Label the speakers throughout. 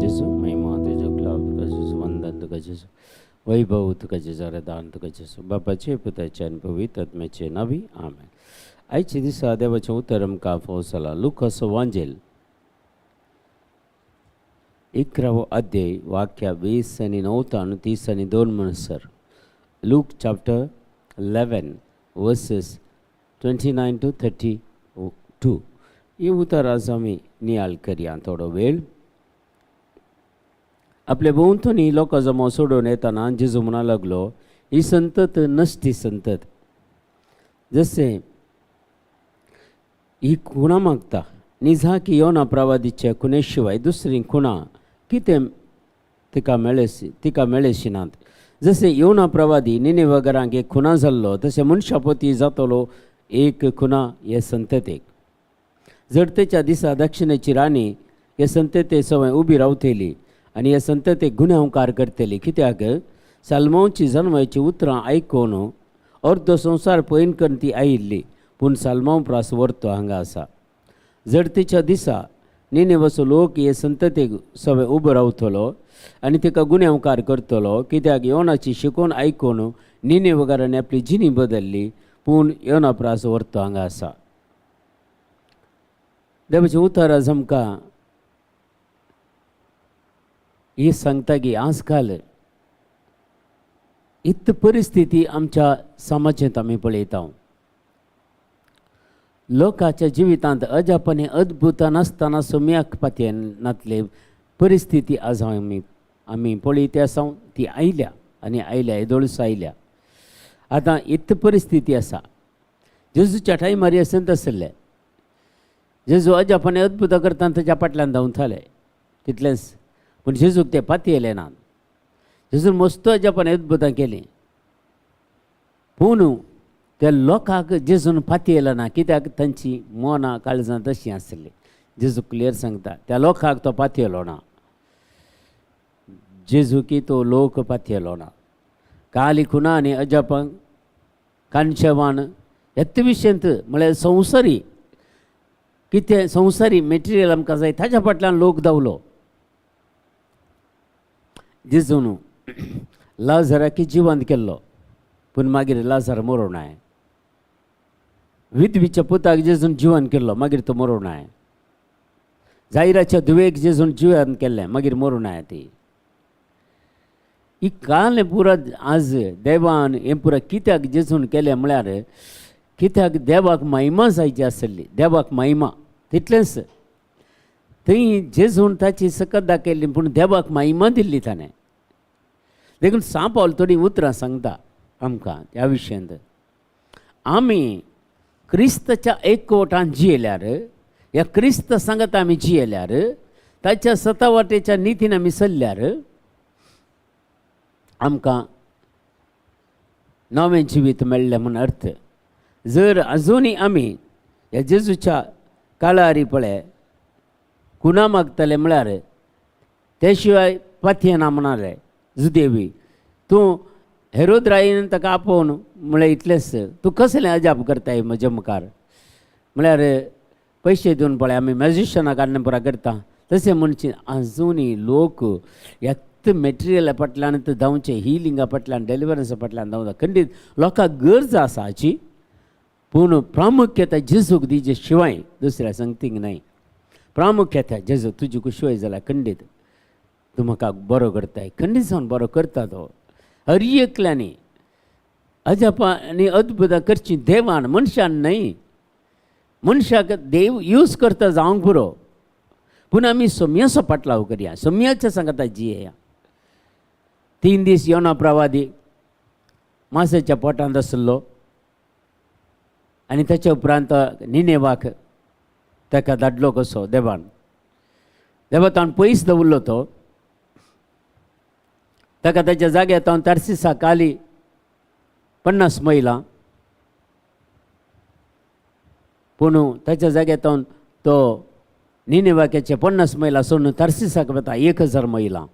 Speaker 1: जेजू महिमा तुझो ग्लाव तुका जेजू वंदन तुका जेजू वैभव तुका जेजू आराधन तुका जेजू बापाचे पुताचे आनी पवित्र आत्म्याचे नावी आमेन. आयचे दिसा देवाचें उतर आमकां फोवसला लुकास वांजेल 11 अध्याय वाक्य 20 आनी 9 आनी 30 आनी 2 म्हणसर. लूक चॅप्टर 11 वर्सेस 29 to 32 ही उतर आज आमी नियाळ करया थोडो वेळ. आपले भोंवतणी लोकां जमो सोडून येतना जेजू म्हणा लागलो ही संतत नसती संतत. जसे ही खुणां मागता निजा की योना प्रवादीचे खुणे शिवाय दुसरी खुणां कितें तिका मेळशी नात. जसे योना प्रवादी निनेवागरांक एक खुना जाल्लो तसे मनशापोती जातलो एक खुना हे संततेक. जडतेच्या दिसा दक्षिणेची राणी हे संतते सवय उबी रावतली आनी हे संततेक गुन्यांवकार करतली. कित्याक सालमांवची जन्माची उतरां आयकून अर्दो संवसार पयन करून ती आयिल्ली पूण सालमांव प्रास व्हरतो हांगा आसा. जडतेच्या दिसा निनेवाचो लोक हे संततेक सवय उबो रावतलो आनी तिका गुन्यांवकार करतलो. कित्याक योनाची शिकोवन आयकून निनेवाकारांनी आपली जिणी बदल्ली पूण योना प्रास व्हरतो हांगा आसा. देवाचें उतर आज आमकां ही सांगता की आजकाल इत परिस्थिती आमच्या समाजांत आमी पळयता. लोकांच्या जिवितांत अजापानी अद्भुत नासतना सम्याक पातयेनातले परिस्थिती आज आमी पळयते आसा. ती आयल्या आनी आयल्या येदोळस आयल्या. आतां इत परिस्थिती आसा. जेजूच्या टायमार हे संत आसले. जेजू अजापानी अद्भुत करता ताच्या फाटल्यान धांवताले तितलेंच. पूण जेजूक ते पातयेले नात. जेजून मस्त अजापानी अद्भुतां केलीं पूण त्या लोकांक जेजून पातयेलो ना. कित्याक तांची मनां काळजां तशीं आसलीं. जेजू क्लियर सांगता त्या लोकांक तो पातयेलो ना. जेजू की तो लोक पातयेलो ना. काली खुना आनी अजापांक कांशवान हेत विशयंत म्हळ्यार संवसारी कितें संवसारी मेटेरियल आमकां जाय ताच्या फाटल्यान लोक धांवलो. जेजून लाजराकी जिवंत केल्लो पूण मागीर लाजार मरोनाय. विधवीच्या पुताक जेजून जिवंत केल्लो मागीर तो मरोनाय. जायराच्या धुवेक जेजून जिवंत केल्लें मागीर मरोनाय. ती ही काल पुरा आज देवान हें पुरा कित्याक जेजून केलें म्हळ्यार कित्याक देवाक महिमा जायची आसली. देवाक महिमा तितलेंच. थंय जेजून ताची सकत दाखयल्ली पूण देवाक महिमा दिल्ली ताणें. देखून सा पावल थोडी उतरां सांगता आमकां ह्या विशयांत. आमी क्रिस्ताच्या एकवटान जियेल्यार ह्या क्रिस्त सांगत आमी जियेल्यार ताच्या सतावाटेच्या नितीन आमी चल्ल्यार आमकां नवें जिवीत मेळ्ळें म्हूण अर्थ. जर आजुनूय आमी ह्या जेजूच्या काळारी पळय खुना मागतले म्हळ्यार ते शिवाय पातयेना म्हणाले जुदेवी. तूं हेरोद रायन ताका आपोवन म्हळ्यार इतलेंच तूं कसलें अजाप करताय म्हजे मुखार. म्हळ्यार पयशे दिवन पळय आमी मॅजिशनाक हाडून पुरा करता तशें म्हणचे आजुनूय लोक ह्यात मेटेरियला फाटल्यान धांवचे हिलिंगा फाटल्यान डेलिव्हरन्सा फाटल्यान धांवता. खंडीत लोकांक गरज आसा हाची पूण प्रामुख्यता जेजूक दिजे शिवाय दुसऱ्या संगतीक न्हय. प्रामुख्यता जेजू तुजी कुशिवाय जाल्यार खंडीत तूं म्हाका बरो करताय. खंडीत जावन बरो करता तो. हर एकल्यानी अजापांनी अद्भुतां करची देवान मनशान न्हय. मनशाक देव यूज करता जावंक पुरो पूण आमी सोम्याचो पाटलाव करया. सोम्याच्या सांगता जियेया. 3 दीस योना प्रवादी मासेच्या पोटांत आसलो आनी ताच्या उपरांत निनेवाक ताका धाडलो कसो देवान. ताणें पयस दवरलो तो. ताका ताच्या जाग्यार तावन तार्सिसा काली 50 मैलां पूण ताच्या जाग्यार तावन तो निनेवाक्याचे 50 मैलां सोडून तार्सिसाक वता 1000 मैलां.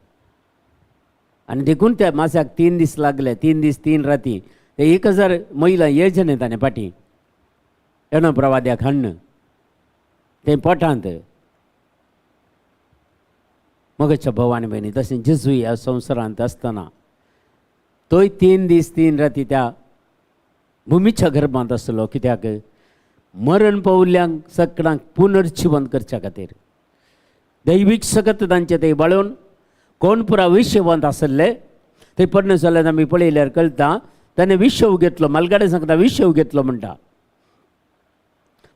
Speaker 1: आनी देखून त्या मास्याक 3 दीस लागले. 3 दीस 3 राती ते 1000 मैलां येजने ताणें फाटीं योना प्रवाद्याक हाडून ते पोटांत. मगच्या भवानी बहिणी तशें जेजू ह्या संवसारांत आसतना तोय 3 दीस 3 राती त्या भुमीच्या गर्भांत आसलो, कित्याक मरण पावल्ल्यांक सगळ्यांक पुनर्जीवन करच्या खातीर दैवीक सकत तांचे ते बाळून कोण पुरा विश्ववंत आसले ते पडणे जाल्यार आमी पळयल्यार कळटा ताणें विश्व घेतलो. मालगाडे सांगता विश्व घेतलो म्हणटा,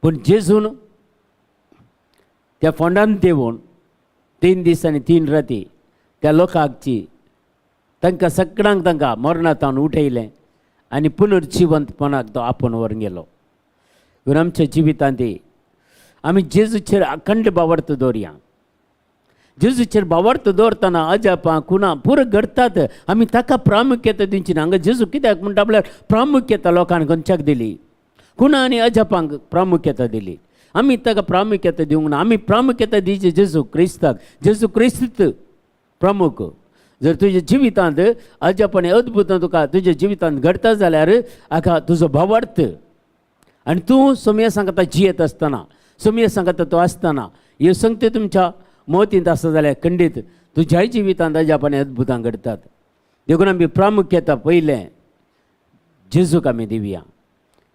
Speaker 1: पूण जेजून त्या फोंडांत देवून 3 दीस आनी 3 राती त्या लोकांची तांकां सगळ्यांक तांकां मरणांतावन उठयलें आनी पुनर्जिवंतपणाक तो आपूण व्हरून गेलो. म्हणून आमच्या जिवितांत आमी जेजूचेर अखंड बावर्त दवरया. जेजूचेर बावर्त दवरतना अजापां कुणां पुरो घडटात, आमी ताका प्रामुख्यता दिवची ना. हांगा जेजू कित्याक म्हणटा म्हळ्यार प्रामुख्यता लोकांक खंयच्याक दिली, कुणां आनी अजापांक प्रामुख्यता दिली. आमी ताका प्रामुख्यता दिवंक ना. आमी प्रामुख्यता दिवची जेजू क्रिस्ताक. जेजू क्रिस्त प्रमुख. जर तुज्या जिवितांत अजापांनी अद्भुतां तुका तुज्या जिवितांत घडटा जाल्यार हाका तुजो भावार्थ आनी तूं सोमया सांगता जियेत आसतना, सोमया सांगता तो आसतना ह्यो संगती तुमच्या मतींत आसा जाल्यार खंडीत तुज्याय जिवितांत अजापांनी अद्भुतां घडटात. देखून आमी प्रामुख्यता पयलें जेजूक आमी दिवया.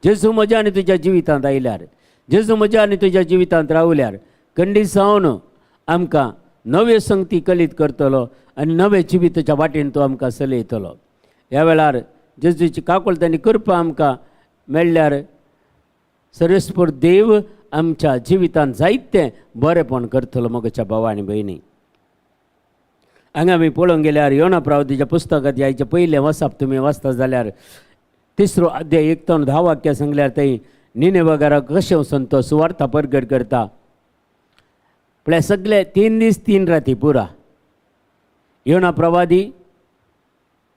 Speaker 1: जेजू म्हज्या आनी तुज्या जिवितांत आयल्यार, जेजू म्हज्या आनी तुज्या जिवितांत रावल्यार खंडीत जावन आमकां नव्यो संगती कलीत करतलो आनी नवे जिविताच्या वाटेन तो आमकां चलयतलो. ह्या वेळार जेजूची काकुळटांनी कृपा आमकां मेळ्ळ्यार सर्वेस्पर देव आमच्या जिवितांत जायतें बरेंपण करतलो. मोगच्या भावा आनी भयणी, हांगा आमी पळोवंक गेल्यार योना प्रवादीच्या पुस्तकांत ह्याचे पयलें वचप तुमी वाचता जाल्यार 3रो अध्याय 1 ते 10 वाक्यां सांगल्यार थंय निनेवेकाराक कशें वचून तो सुवार्ता परगट करता. म्हळ्यार सगळे 3 दीस 3 राती पुरा योना प्रवादी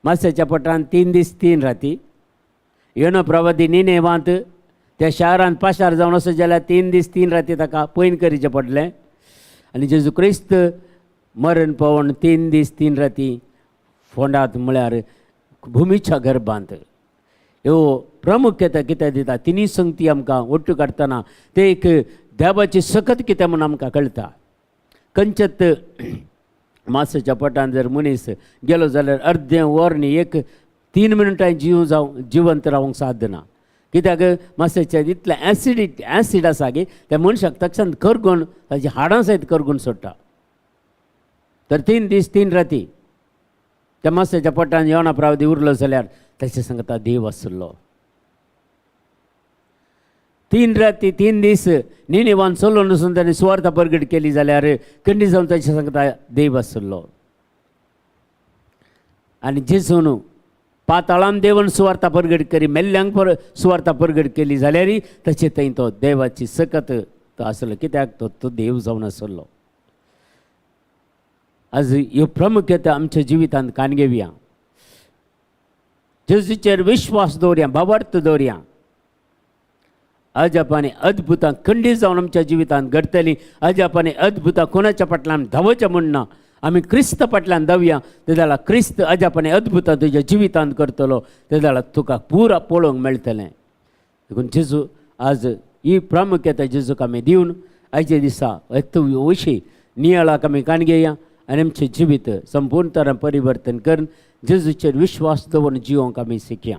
Speaker 1: मासेच्या पोटांत 3 दीस 3 राती. योना प्रवादी निनेवांत त्या शारांत पाशार जावन वचत जाल्यार 3 दीस 3 राती ताका पैन करचें पडलें. आनी जेजू क्रिस्त मरण पावून 3 दीस 3 राती फोंडांत म्हळ्यार भुमीच्या गर्भांत. ह्यो प्रामुख्यता कित्याक दिता, तिनी संगती आमकां ओट्ट काडटना ते एक देवाची सकत कितें म्हूण आमकां कळटा. खंयच्यात मासाच्या पोटांत जर मनीस गेलो जाल्यार अर्दें वर न्ही 1-3 मिनटां जिवंत रावंक सादना. कित्याक मासाच्या इतलें एसीड आसा की त्या मनशाक तक्षण करगून ताची हाडां सयत करगून सोडटा. तर 3 दीस 3 राती त्या मासाच्या पोटांत योना प्रवादी उरलो जाल्यार ताचे सांगता देव आसलो. 3 राती 3 दीस निनेवान चलोवन वचून ताणें सुवार्ता परगट केली जाल्यार खंडी जावन ताचे सांगता देव आसलो. आनी जेजून पाताळान देवन सुवार्ता परगट करी मेल्ल्यांक सुवार्ता परगट केली जाल्यार ताचे थंय तो देवाची सकत तो आसलो. कित्याक तो देव जावन आसलो. आज ह्यो प्रामुख्यता आमच्या जिवितांत कान घेवया. जेजूचेर विश्वास दवरया, भावार्थ दवरया. अजापांनी अद्भुतां खंडीत जावन आमच्या जिवितांत घडटलीं. अजापांनी अद्भुतां कोणाच्या फाटल्यान धांवचें म्हणना, आमी क्रिस्त फाटल्यान धांवया. ते जाल्यार क्रिस्त अजापांनी अद्भुतां तुज्या जिवितांत करतलो. ते जाल्यार तुका पुरा पळोवंक मेळटलें. देखून जेजू आज ही प्रामुख्यता जेजूक आमी दिवन आयच्या दिसा वयशी नियाळाक आमी कान घेया आनी आमचें जिवीत संपूर्ण तरान परिवर्तन करून जेजूचेर विश्वास दवरून जिवंक आमी शिकया.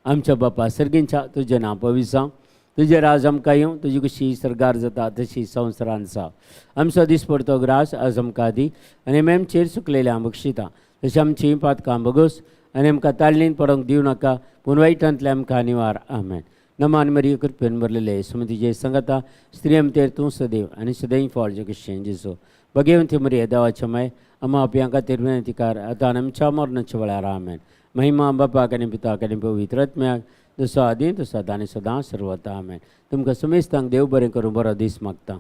Speaker 1: आमच्या बापा सर्गींच्या तुजें नांव पवित्र जावं. तुजें राज आमकां येवं. तुजी कशी सरकार जाता तशी संवसारांत जावं. आमचो दिसपडतो ग्रास आज आमकां दी आनी आमी आमचेर सुकलेल्या बक्षिता. तशें आमची पातकां बगोस आनी आमकां ताळणीन पडोवंक दिवं नाका, पूण वायटांतल्यान आमकां निवार. आमेन. नमान मरी कृपेन भरलेले सुमतीचे संगता स्त्री आमचेर तूं सदैव आनी सदैव फॉल जगतशें जेजू भगवंती मरी देवाच्या माय अम्मा आपल्या खातीर विनंतीकार आतां आमच्या मरणाच्या वेळार. आमेन. महिमा बापाक आनी पिताक आनी पवित्र आत्म्याक जसो आदी तसो आतां आनी सदां सर्वता. आमेन. तुमकां समेस्तांक देव बरें करूं बरो दीस मागता.